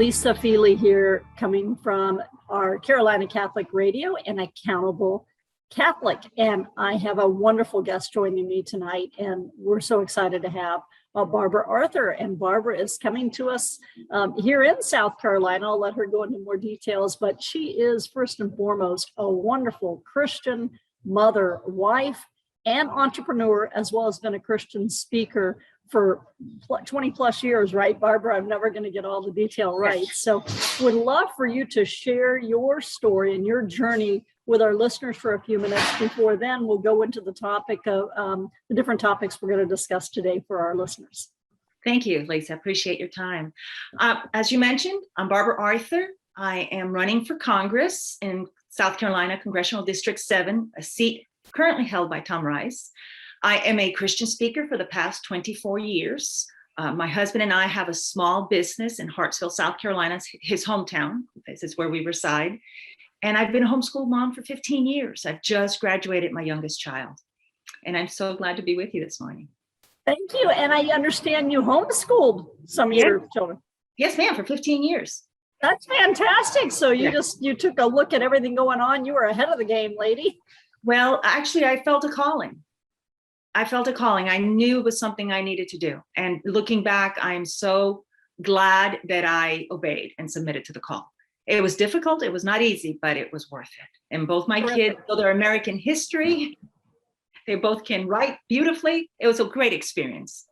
Lisa Feely here, coming from our Carolina Catholic Radio and Accountable Catholic. And I have a wonderful guest joining me tonight, and we're so excited to have Barbara Arthur. And Barbara is coming to us here in South Carolina. I'll let her go into more details, but she is first and foremost a wonderful Christian mother, wife, and entrepreneur, as well as been a Christian speaker for 20 plus years, right, Barbara? I'm never going to get all the detail right. So would love for you to share your story and your journey with our listeners for a few minutes. Before then, we'll go into the topic of the different topics we're going to discuss today for our listeners. Thank you, Lisa. Appreciate your time. As you mentioned, I'm Barbara Arthur. I am running for Congress in South Carolina, Congressional District 7, a seat currently held by Tom Rice. I am a Christian speaker for the past 24 years. My husband and I have a small business in Hartsville, South Carolina, his hometown. This is where we reside. And I've been a homeschool mom for 15 years. I've just graduated my youngest child. And I'm so glad to be with you this morning. Thank you. And I understand you homeschooled some of your children. Yes, ma'am, for 15 years. That's fantastic. So you took a look at everything going on. You were ahead of the game, lady. Well, actually, I felt a calling. I knew it was something I needed to do. And looking back, I am so glad that I obeyed and submitted to the call. It was difficult. It was not easy, but it was worth it. And both my kids, though they're American history, they both can write beautifully. It was a great experience.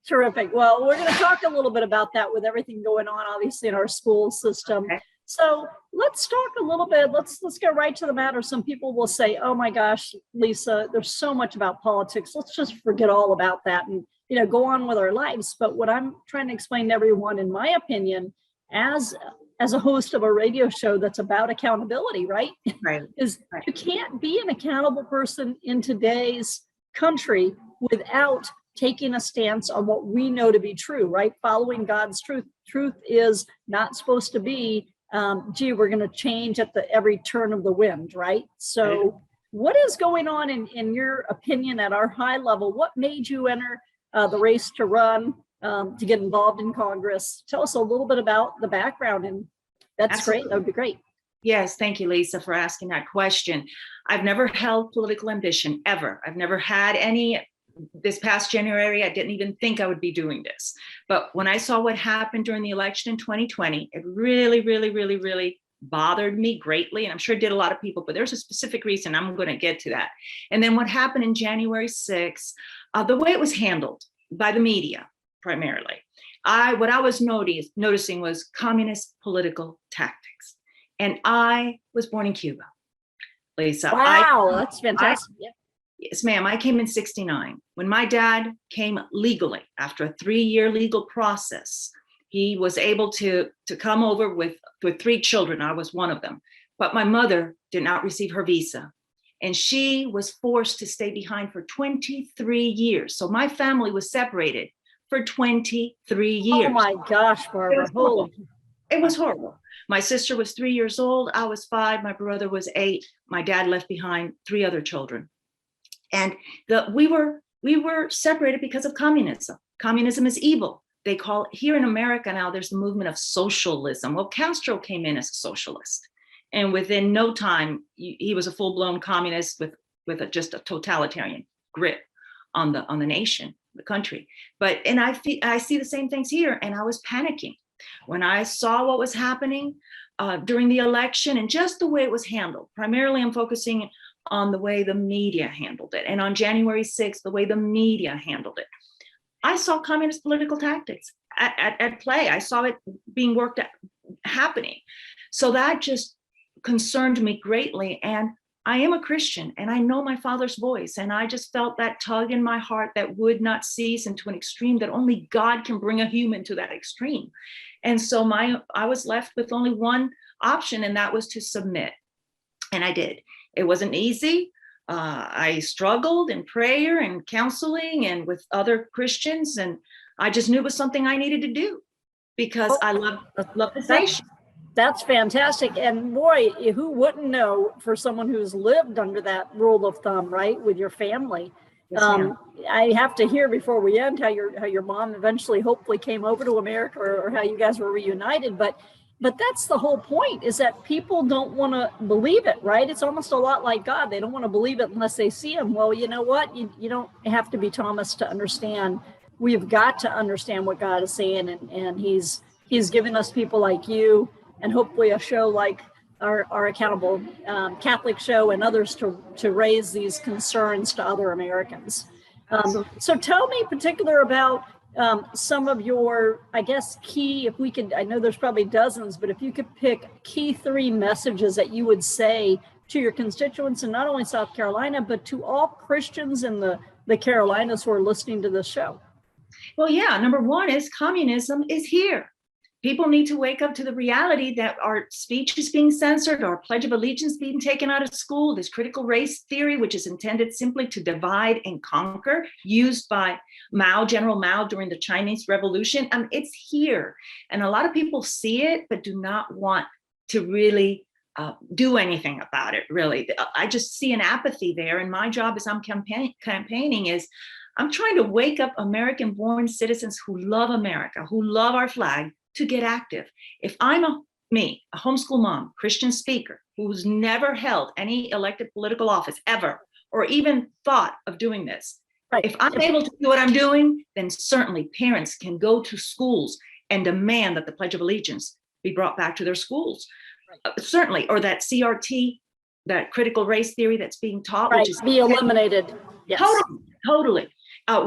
Terrific. Well, we're going to talk a little bit about that with everything going on, obviously, in our school system. Okay. So let's talk a little bit. Let's get right to the matter. Some people will say, oh my gosh, Lisa, there's so much about politics. Let's just forget all about that and, go on with our lives. But what I'm trying to explain to everyone, in my opinion, as a host of a radio show that's about accountability, right? Is you can't be an accountable person in today's country without taking a stance on what we know to be true, right? Following God's truth. Truth is not supposed to be, we're going to change at every turn of the wind, right? So what is going on in your opinion at our high level? What made you enter the race to run, to get involved in Congress? Tell us a little bit about the background, and that's Absolutely. Great. That would be great. Yes, thank you, Lisa, for asking that question. I've never held political ambition, ever. I've never had any. This past January, I didn't even think I would be doing this. But when I saw what happened during the election in 2020, it really, really, really, really bothered me greatly. And I'm sure it did a lot of people, but there's a specific reason. I'm going to get to that. And then what happened in January 6th, the way it was handled by the media, primarily, what I was noticing was communist political tactics. And I was born in Cuba, Lisa. Wow, that's fantastic. Yes, ma'am. I came in 1969. When my dad came legally, after a 3-year legal process, he was able to come over with 3 children. I was one of them. But my mother did not receive her visa. And she was forced to stay behind for 23 years. So my family was separated for 23 years. Oh my gosh, Barbara. It was horrible. My sister was 3 years old. I was 5. My brother was 8. My dad left behind 3 other children. And we were separated because of communism. Communism is evil. They call here in America now, there's the movement of socialism. Well, Castro came in as a socialist. And within no time, he was a full-blown communist with just a totalitarian grip on the nation, the country. And I see the same things here, and I was panicking. When I saw what was happening during the election and just the way it was handled, primarily I'm focusing on the way the media handled it. And on January 6th, the way the media handled it. I saw communist political tactics at play. I saw it being worked at, happening. So that just concerned me greatly. And I am a Christian and I know my Father's voice. And I just felt that tug in my heart that would not cease, into an extreme that only God can bring a human to that extreme. And so I was left with only one option, and that was to submit. And I did. It wasn't easy. I struggled in prayer and counseling and with other Christians. And I just knew it was something I needed to do because I love the nation. That's fantastic. And boy, who wouldn't know, for someone who's lived under that rule of thumb, right, with your family. Yes, I have to hear before we end how your mom eventually hopefully came over to America, or how you guys were reunited. But But that's the whole point, is that people don't want to believe it, right? It's almost a lot like God. They don't want to believe it unless they see him. Well, you know what? You don't have to be Thomas to understand. We've got to understand what God is saying. And he's given us people like you, and hopefully a show like our Accountable Catholic show and others to raise these concerns to other Americans. So tell me in particular about some of your, I guess, key, if we could, I know there's probably dozens, but if you could pick key 3 messages that you would say to your constituents in not only South Carolina, but to all Christians in the Carolinas who are listening to this show. Well, yeah, number 1 is communism is here. People need to wake up to the reality that our speech is being censored, our Pledge of Allegiance being taken out of school, this critical race theory, which is intended simply to divide and conquer, used by General Mao during the Chinese Revolution. It's here. And a lot of people see it, but do not want to really do anything about it, really. I just see an apathy there. And my job as I'm campaigning is I'm trying to wake up American-born citizens who love America, who love our flag, to get active. If I'm a homeschool mom, Christian speaker, who's never held any elected political office ever, or even thought of doing this, right. If I'm able to do what I'm doing, then certainly parents can go to schools and demand that the Pledge of Allegiance be brought back to their schools. Right. Certainly, or that CRT, that critical race theory that's being taught, right. which is be eliminated. Yes. Totally.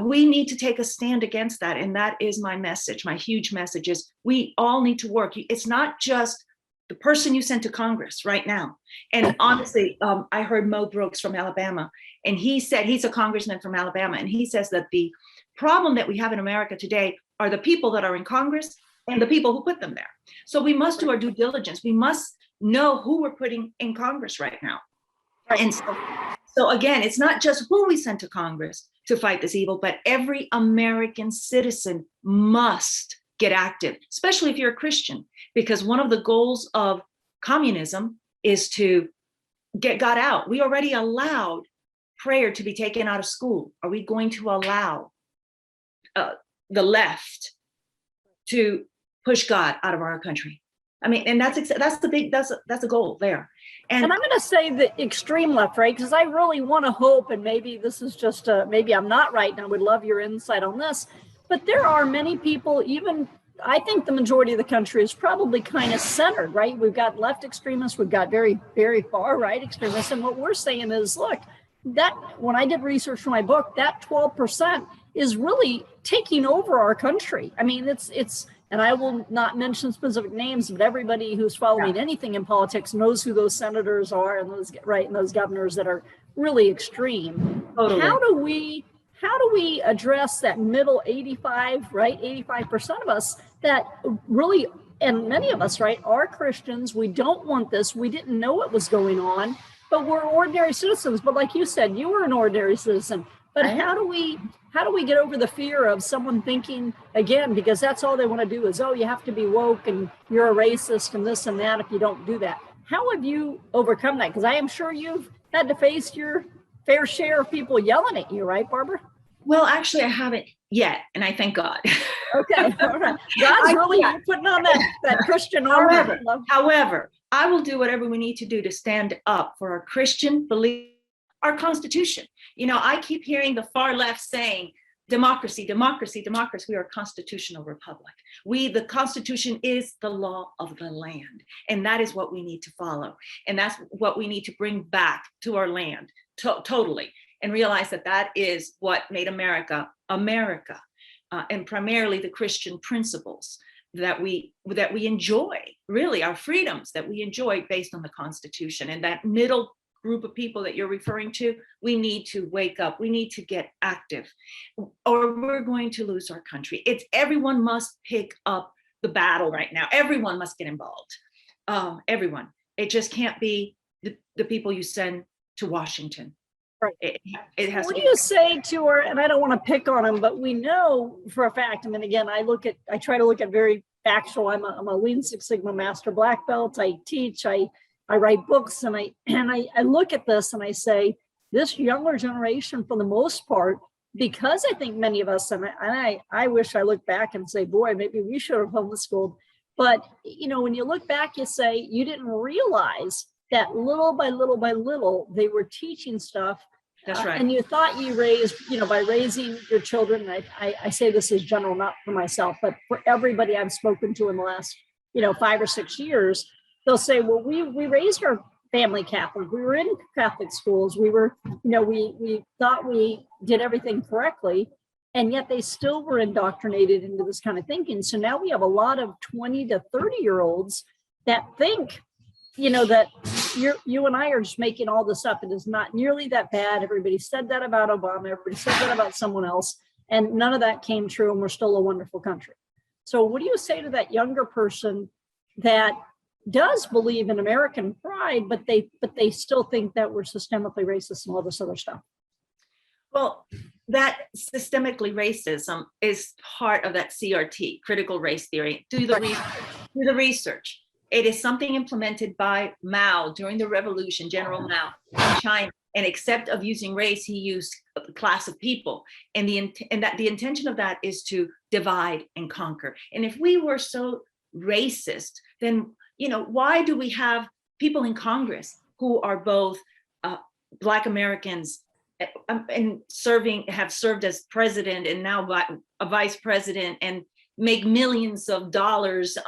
We need to take a stand against that. And that is my message. My huge message is we all need to work. It's not just the person you sent to Congress right now. And honestly, I heard Mo Brooks from Alabama, and he said, he's a congressman from Alabama, and he says that the problem that we have in America today are the people that are in Congress and the people who put them there. So we must do our due diligence. We must know who we're putting in Congress right now. Right. And so again, it's not just who we sent to Congress to fight this evil, but every American citizen must get active, especially if you're a Christian, because one of the goals of communism is to get God out. We already allowed prayer to be taken out of school. Are we going to allow the left to push God out of our country? I mean, and that's a goal there. And I'm going to say the extreme left, right? Because I really want to hope, and maybe this is just maybe I'm not right, and I would love your insight on this. But there are many people, even I think the majority of the country is probably kind of centered, right? We've got left extremists, we've got very, very far right extremists, and what we're saying is, look, that when I did research for my book, that 12% is really taking over our country. I mean, it's. And I will not mention specific names, but everybody who's following anything in politics knows who those senators are and those governors that are really extreme. Totally. How do we address that middle 85% of us that really, and many of us, right, are Christians. We don't want this. We didn't know what was going on, but we're ordinary citizens. But like you said, you were an ordinary citizen. But how do we get over the fear of someone thinking, again, because that's all they want to do is, oh, you have to be woke and you're a racist and this and that if you don't do that. How have you overcome that? Because I am sure you've had to face your fair share of people yelling at you, right, Barbara? Well, actually, I haven't yet, and I thank God. Okay, all right. God's really putting on that Christian armor. However, I will do whatever we need to do to stand up for our Christian belief, our Constitution. You know, I keep hearing the far left saying, democracy, democracy, democracy. We are a constitutional republic. The Constitution is the law of the land. And that is what we need to follow. And that's what we need to bring back to our land, totally. And realize that that is what made America, America. And primarily the Christian principles that we enjoy, really our freedoms that we enjoy based on the Constitution. And that middle group of people that you're referring to, we need to wake up. We need to get active, or we're going to lose our country. Everyone must pick up the battle right now. Everyone must get involved. Everyone. It just can't be the people you send to Washington. Right. It has. What do you say to her? And I don't want to pick on them, but we know for a fact. I mean, again, I try to look at very factual. I'm a Lean Six Sigma Master Black Belt. I teach. I write books, and I look at this and I say, this younger generation, for the most part, because I think many of us, and I wish I looked back and say, boy, maybe we should have homeschooled. But, when you look back, you say you didn't realize that little by little by little, they were teaching stuff. That's right. And you thought you raised, by raising your children, and I say this is general, not for myself, but for everybody I've spoken to in the last, 5 or 6 years, they'll say, well, we raised our family Catholic. We were in Catholic schools. We were, we thought we did everything correctly. And yet they still were indoctrinated into this kind of thinking. So now we have a lot of 20 to 30-year-olds that think, that you and I are just making all this up. It is not nearly that bad. Everybody said that about Obama. Everybody said that about someone else. And none of that came true. And we're still a wonderful country. So what do you say to that younger person that does believe in American pride, but they still think that we're systemically racist and all this other stuff? Well, that systemically racism is part of that CRT, critical race theory. Do the research. It is something implemented by Mao during the revolution, General Mao in China. And except of using race, he used a class of people. And the intention of that is to divide and conquer. And if we were so racist, then why do we have people in Congress who are both Black Americans and have served as president and now a vice president and make millions of dollars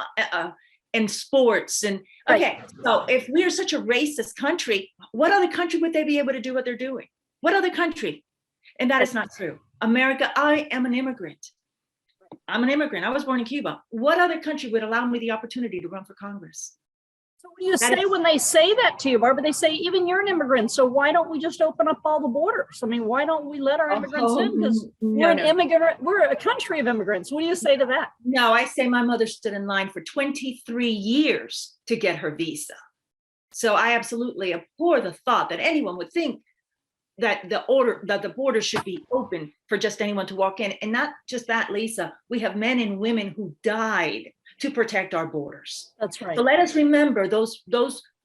in sports? And okay, so if we are such a racist country, what other country would they be able to do what they're doing? What other country? And that is not true. America, I am an immigrant. I'm an immigrant. I was born in Cuba. What other country would allow me the opportunity to run for Congress? So what do you say when they say that to you, Barbara? They say, even you're an immigrant, so why don't we just open up all the borders? I mean, why don't we let our immigrants in? Because we're a country of immigrants. What do you say to that? No, I say my mother stood in line for 23 years to get her visa. So I absolutely abhor the thought that anyone would think that the border should be open for just anyone to walk in. And not just that, Lisa, we have men and women who died to protect our borders. That's right. So let us remember those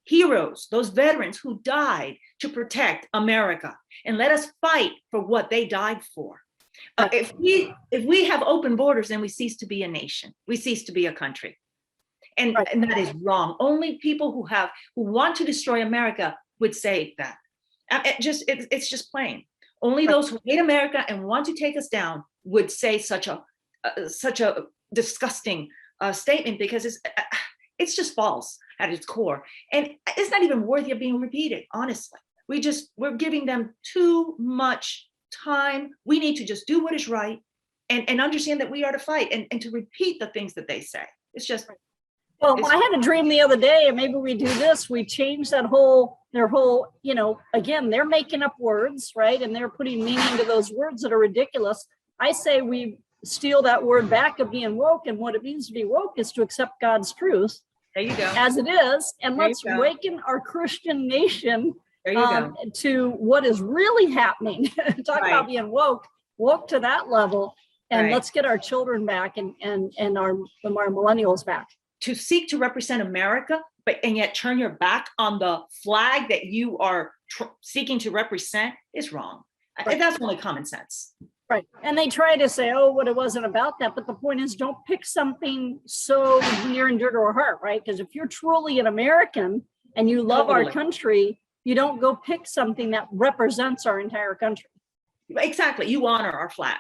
heroes, those veterans who died to protect America, and let us fight for what they died for. If we have open borders, then we cease to be a nation. We cease to be a country. And that is wrong. Only people who want to destroy America would say that. It's just plain. Only those who hate America and want to take us down would say such a disgusting statement, because it's just false at its core, and it's not even worthy of being repeated. Honestly, we're giving them too much time. We need to just do what is right and understand that we are to fight and to repeat the things that they say. It's just. Well, I had a dream the other day, and maybe we do this. We change their whole, again, they're making up words, right? And they're putting meaning to those words that are ridiculous. I say we steal that word back of being woke, and what it means to be woke is to accept God's truth. There you go. As it is, and let's awaken our Christian nation to what is really happening. Talk about being woke to that level, and let's get our children back and our millennials back. To seek to represent America, and yet turn your back on the flag that you are seeking to represent is wrong. Right. That's only common sense. Right. And they try to say, what it wasn't about that. But the point is, don't pick something so near and dear to our heart, right? Because if you're truly an American and you love our country, you don't go pick something that represents our entire country. Exactly. You honor our flag.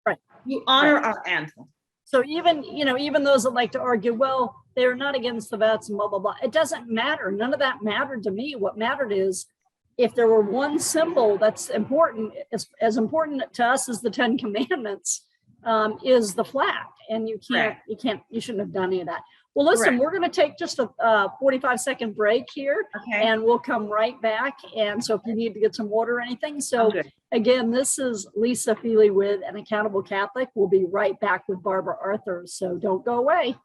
Right. You honor our anthem. So even those that like to argue, well, they're not against the vets and blah, blah, blah. It doesn't matter. None of that mattered to me. What mattered is, if there were one symbol that's important, as important to us as the 10 Commandments, is the flag. And you shouldn't have done any of that. Well, listen, we're going to take just a 45-second break here, and we'll come right back. And so if you need to get some water or anything. So again, this is Lisa Feely with An Accountable Catholic. We'll be right back with Barbara Arthur. So don't go away.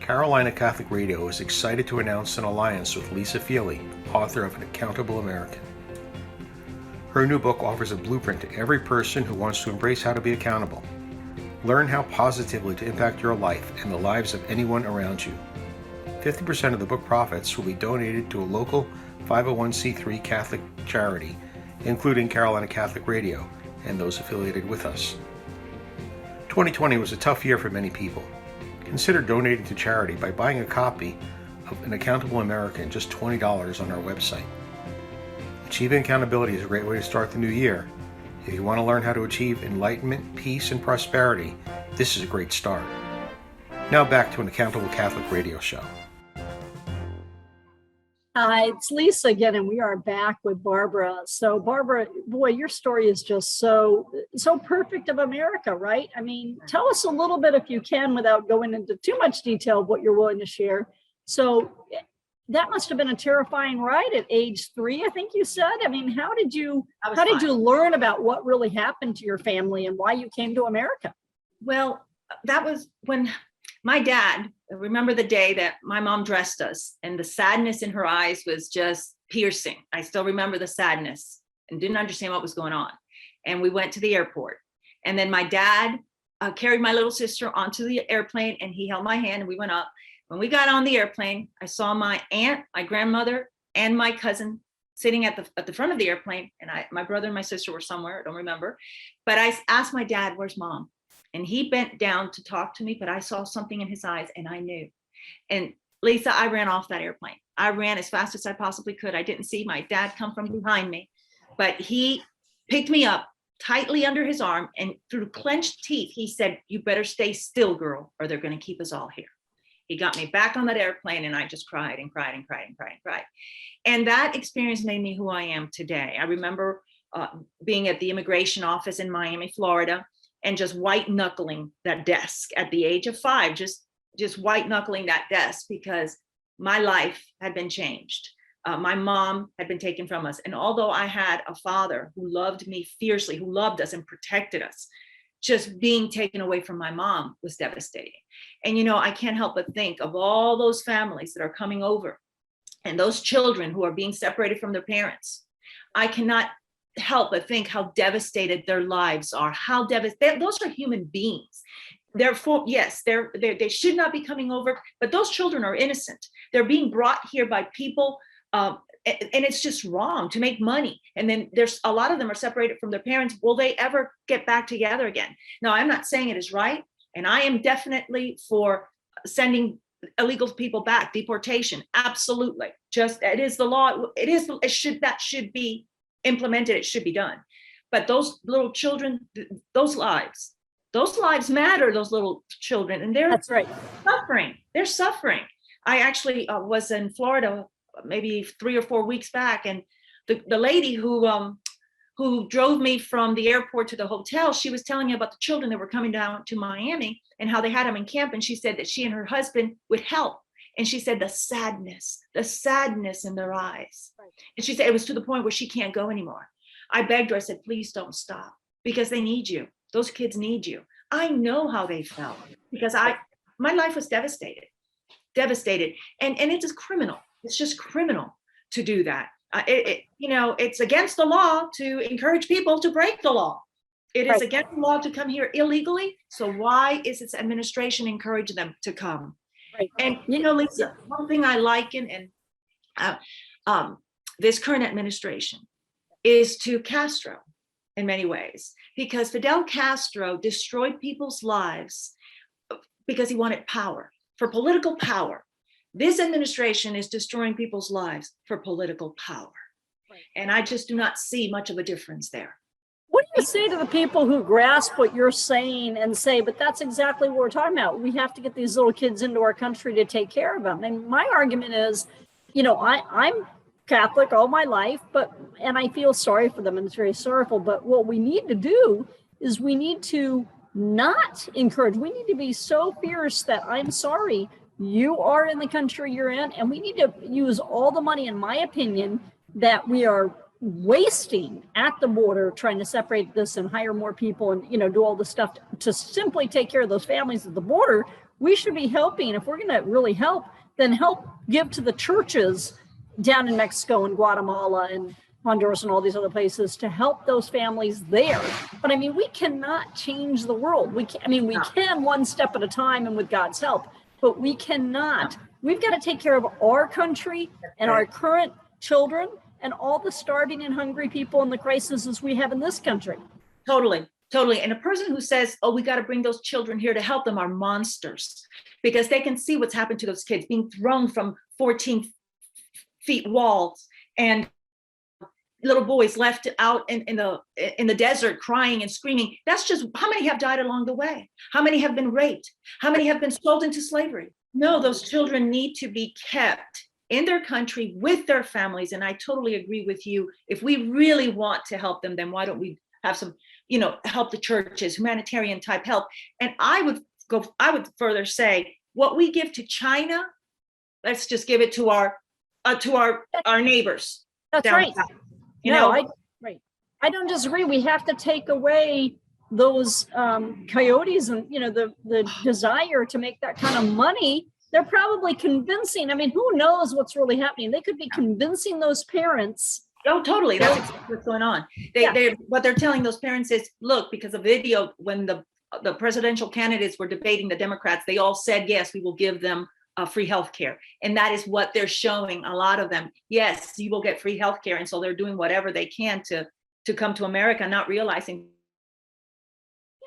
Carolina Catholic Radio is excited to announce an alliance with Lisa Feely, author of An Accountable American. Her new book offers a blueprint to every person who wants to embrace how to be accountable. Learn how positively to impact your life and the lives of anyone around you. 50% of the book profits will be donated to a local 501c3 Catholic charity, including Carolina Catholic Radio and those affiliated with us. 2020 was a tough year for many people. Consider donating to charity by buying a copy of An Accountable American, just $20 on our website. Achieving accountability is a great way to start the new year. If you want to learn how to achieve enlightenment, peace, and prosperity, this is a great start. Now back to An Accountable Catholic Radio Show. Hi, it's Lisa again, and we are back with Barbara. So Barbara, boy, your story is just so perfect of America, right? I mean, tell us a little bit, if you can, without going into too much detail of what you're willing to share. So that must have been a terrifying ride at age 3, I think you said. I mean, how did you learn about what really happened to your family and why you came to America? Well, that was when my dad, I remember the day that my mom dressed us, and the sadness in her eyes was just piercing. I still remember the sadness and didn't understand what was going on. And we went to the airport. And then my dad carried my little sister onto the airplane, and he held my hand and we went up. When we got on the airplane, I saw my aunt, my grandmother, and my cousin sitting at the front of the airplane. And my brother and my sister were somewhere, I don't remember. But I asked my dad, "Where's mom?" And he bent down to talk to me, but I saw something in his eyes and I knew. And Lisa, I ran off that airplane. I ran as fast as I possibly could. I didn't see my dad come from behind me, but he picked me up tightly under his arm, and through clenched teeth, he said, "You better stay still, girl, or they're going to keep us all here." He got me back on that airplane, and I just cried and cried and cried and cried and cried. And that experience made me who I am today. I remember being at the immigration office in Miami, Florida, and just white knuckling that desk at the age of 5, just white knuckling that desk, because my life had been changed. My mom had been taken from us. And although I had a father who loved me fiercely, who loved us and protected us, just being taken away from my mom was devastating. And, I can't help but think of all those families that are coming over and those children who are being separated from their parents. I cannot help but think how devastated their lives are, how devastated. Those are human beings. Therefore, yes, they should not be coming over, but those children are innocent. They're being brought here by people, and it's just wrong to make money. And then there's a lot of them are separated from their parents. Will they ever get back together again? Now, I'm not saying it is right, and I am definitely for sending illegal people back, deportation. Absolutely, it is the law. That should be implemented. It should be done. But those little children, those lives matter. Those little children, and That's right. suffering. They're suffering. I actually was in Florida maybe 3 or 4 weeks back, and the lady who drove me from the airport to the hotel, she was telling me about the children that were coming down to Miami and how they had them in camp. And she said that she and her husband would help. And she said the sadness in their eyes. Right. And she said it was to the point where she can't go anymore. I begged her, I said, "Please don't stop, because they need you. Those kids need you." I know how they felt, because my life was devastated. And it is criminal. It's just criminal to do that. It's against the law to encourage people to break the law. It is against the law to come here illegally. So why is its administration encouraging them to come? Right. And Lisa, one thing I liken this current administration is to Castro in many ways, because Fidel Castro destroyed people's lives because he wanted power, for political power. This administration is destroying people's lives for political power. Right. And I just do not see much of a difference there. What do you say to the people who grasp what you're saying and say, but that's exactly what we're talking about. We have to get these little kids into our country to take care of them. And my argument is, I'm Catholic all my life, and I feel sorry for them, and it's very sorrowful. But what we need to do is we need to not encourage. We need to be so fierce that I'm sorry, you are in the country you're in, and we need to use all the money, in my opinion, that we are wasting at the border trying to separate this and hire more people and do all the stuff to simply take care of those families at the border. We should be helping. If we're going to really help, then help give to the churches down in Mexico and Guatemala and Honduras and all these other places to help those families there. But we cannot change the world. We can one step at a time and with God's help, but we cannot. We've got to take care of our country and our current children and all the starving and hungry people and the crises we have in this country. Totally. Totally. And a person who says, oh, we got to bring those children here to help them are monsters, because they can see what's happened to those kids being thrown from 14 feet walls, and little boys left out in the desert crying and screaming. That's just how many have died along the way. How many have been raped? How many have been sold into slavery? No, those children need to be kept in their country with their families. And I totally agree with you. If we really want to help them, then why don't we have some, help the churches, humanitarian type help? And I would further say, what we give to China, let's just give it to our neighbors. That's down right. south. I don't disagree. We have to take away those coyotes and the desire to make that kind of money. They're probably convincing. I mean, who knows what's really happening? They could be convincing those parents. Oh, totally. That's exactly what's going on. What they're telling those parents is, look, because of video, when the presidential candidates were debating the Democrats, they all said, yes, we will give them free healthcare. And that is what they're showing, a lot of them. Yes, you will get free healthcare. And so they're doing whatever they can to come to America, not realizing.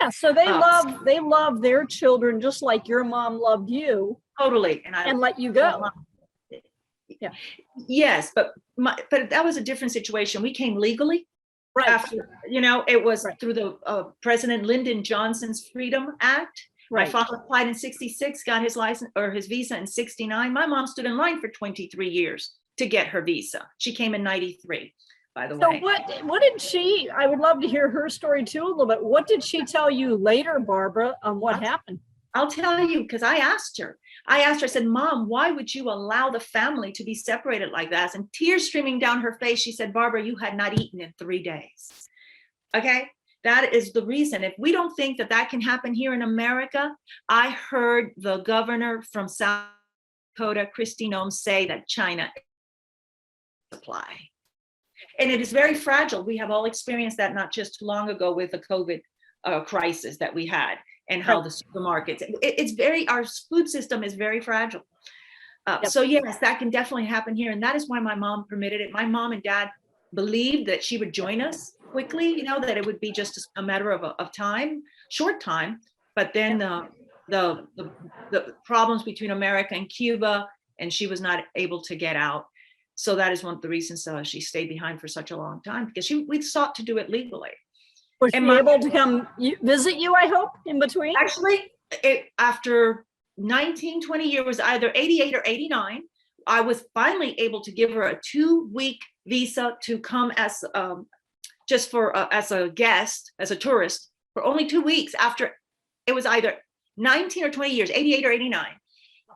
Yeah, so they love their children just like your mom loved you. Totally. And let you go. Yeah. Yes, but that was a different situation. We came legally. Right. After, it was through the President Lyndon Johnson's Freedom Act. Right. My father applied in 66, got his license or his visa in 69. My mom stood in line for 23 years to get her visa. She came in 93, by the way. So what did she, I would love to hear her story too a little bit. What did she tell you later, Barbara, on what happened? I'll tell you, because I asked her, I said, Mom, why would you allow the family to be separated like that? And tears streaming down her face, she said, Barbara, you had not eaten in 3 days. Okay. That is the reason. If we don't think that can happen here in America, I heard the governor from South Dakota, Kristi Noem, say that China supply. And it is very fragile. We have all experienced that not just too long ago with the COVID crisis that we had, and how the supermarkets, our food system is very fragile. So yes, that can definitely happen here. And that is why my mom permitted it. My mom and dad believed that she would join us quickly, that it would be just a matter of time, short time. But then the problems between America and Cuba, and she was not able to get out. So that is one of the reasons she stayed behind for such a long time, because we sought to do it legally. Was she able to come visit you, I hope, in between? Actually, after 19-20 years, either 88 or 89, I was finally able to give her a 2-week visa to come as as a guest, as a tourist, for only 2 weeks. After it was either 19 or 20 years, 88 or 89.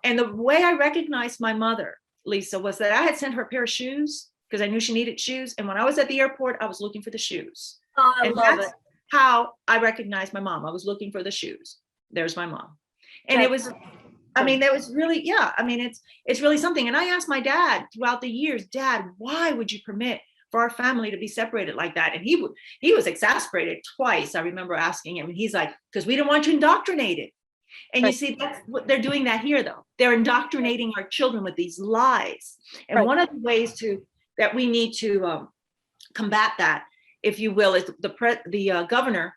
And the way I recognized my mother, Lisa, was that I had sent her a pair of shoes because I knew she needed shoes. And when I was at the airport, I was looking for the shoes. Oh, I and love that's it. how I recognized my mom. I was looking for the shoes. There's my mom. And it was, that was really, it's really something. And I asked my dad throughout the years, Dad, why would you permit for our family to be separated like that? And he was exasperated twice. I remember asking him, and he's like, because we don't want you indoctrinated. And you see, that's what they're doing that here, though. They're indoctrinating our children with these lies. And one of the ways that we need to combat that, if you will, is the governor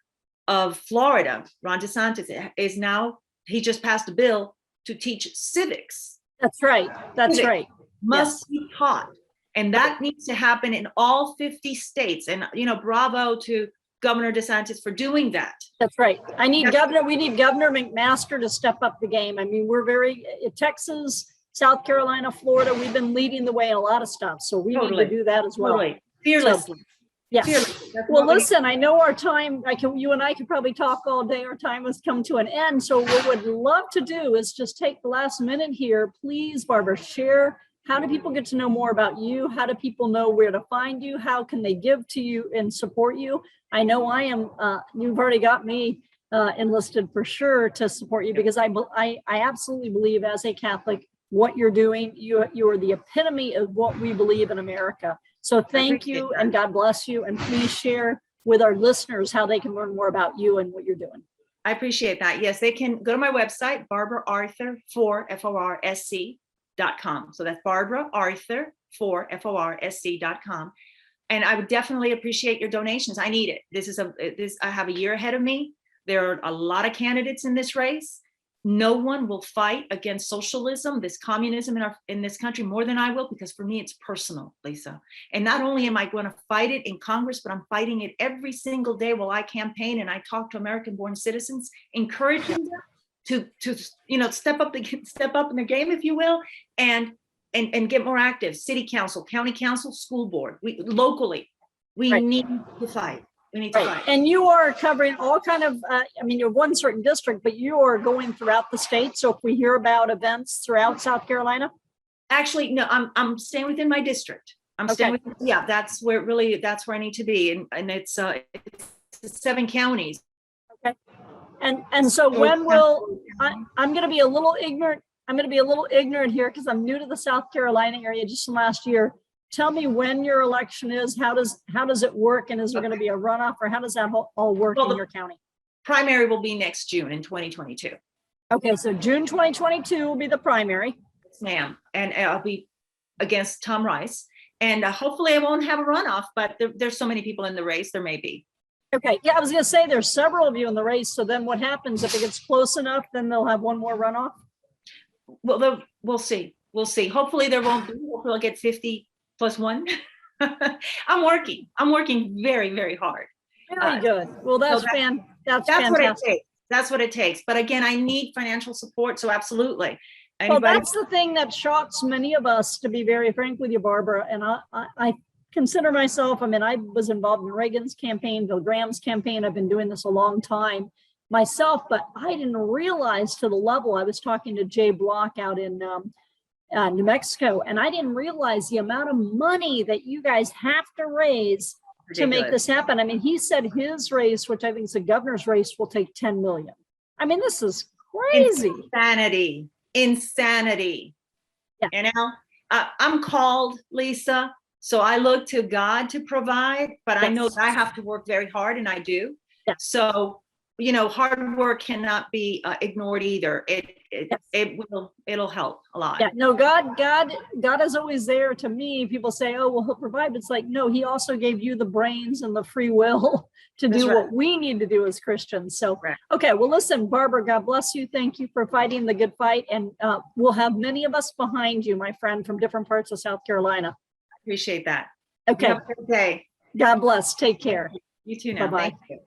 of Florida, Ron DeSantis, is now, he just passed a bill to teach civics. That's right. That's right. Must be taught. And that needs to happen in all 50 states. And, bravo to Governor DeSantis for doing that. That's right. We need Governor McMaster to step up the game. I mean, we're Texas, South Carolina, Florida, we've been leading the way in a lot of stuff. So we need to do that as well. Totally. Fearlessly. Yeah. Well, listen, I know our time, you and I could probably talk all day. Our time has come to an end. So what we'd love to do is just take the last minute here. Please, Barbara, share. How do people get to know more about you? How do people know where to find you? How can they give to you and support you? I know I am, you've already got me enlisted for sure to support you, because I absolutely believe as a Catholic, what you're doing, you are the epitome of what we believe in America. So thank you and God bless you. And please share with our listeners how they can learn more about you and what you're doing. I appreciate that. Yes, they can go to my website, BarbaraArthur4FORSC.com. So that's BarbaraArthur4FORSC.com. And I would definitely appreciate your donations. I need it. I have a year ahead of me. There are a lot of candidates in this race. No one will fight against socialism, this communism in this country more than I will, because for me, it's personal, Lisa. And not only am I going to fight it in Congress, but I'm fighting it every single day while I campaign and I talk to American-born citizens, encouraging them to step up in the game, if you will, and get more active. City council, county council, school board. We Right. need to fight. We need to Right. fight. And you are covering all kind of, you're one certain district, but you are going throughout the state. So if we hear about events throughout South Carolina. Actually, no, I'm staying within my district. I'm staying with, that's where I need to be. And it's 7 counties. Okay. And so when will, I'm going to be a little ignorant. I'm going to be a little ignorant here because I'm new to the South Carolina area just from last year. Tell me when your election is. How does it work? And is there going to be a runoff, or how does that all work in your county? Primary will be next June in 2022. Okay, so June 2022 will be the primary. Yes, ma'am. And I'll be against Tom Rice. And hopefully I won't have a runoff, but there's so many people in the race, there may be. Okay, yeah, I was going to say there's several of you in the race. So then what happens if it gets close enough? Then they'll have one more runoff. Well, we'll see. We'll see. Hopefully there won't be. Hopefully I'll get 50 plus 1. I'm working very, very hard. Very good. Well, that's fantastic. What it takes. That's what it takes. But again, I need financial support. So absolutely. Well, that's the thing that shocks many of us, to be very frank with you, Barbara. And I consider myself, I was involved in Reagan's campaign, Bill Graham's campaign. I've been doing this a long time myself, but I didn't realize to the level. I was talking to Jay Block out in New Mexico, and I didn't realize the amount of money that you guys have to raise to make this happen. He said his race, which I think is a governor's race, will take 10 million. This is crazy. Insanity. Yeah. I'm called, Lisa, so I look to God to provide, but I know that I have to work very hard, and I do. Yeah. So, hard work cannot be ignored either. It'll help a lot. Yeah, no, God is always there. To me, people say, oh, well, he'll provide. But it's like, no, he also gave you the brains and the free will to do what we need to do as Christians. So, okay, well, listen, Barbara, God bless you. Thank you for fighting the good fight. And we'll have many of us behind you, my friend, from different parts of South Carolina. Appreciate that. Okay. Have a good day. God bless. Take care. You too now. Bye-bye. Thank you.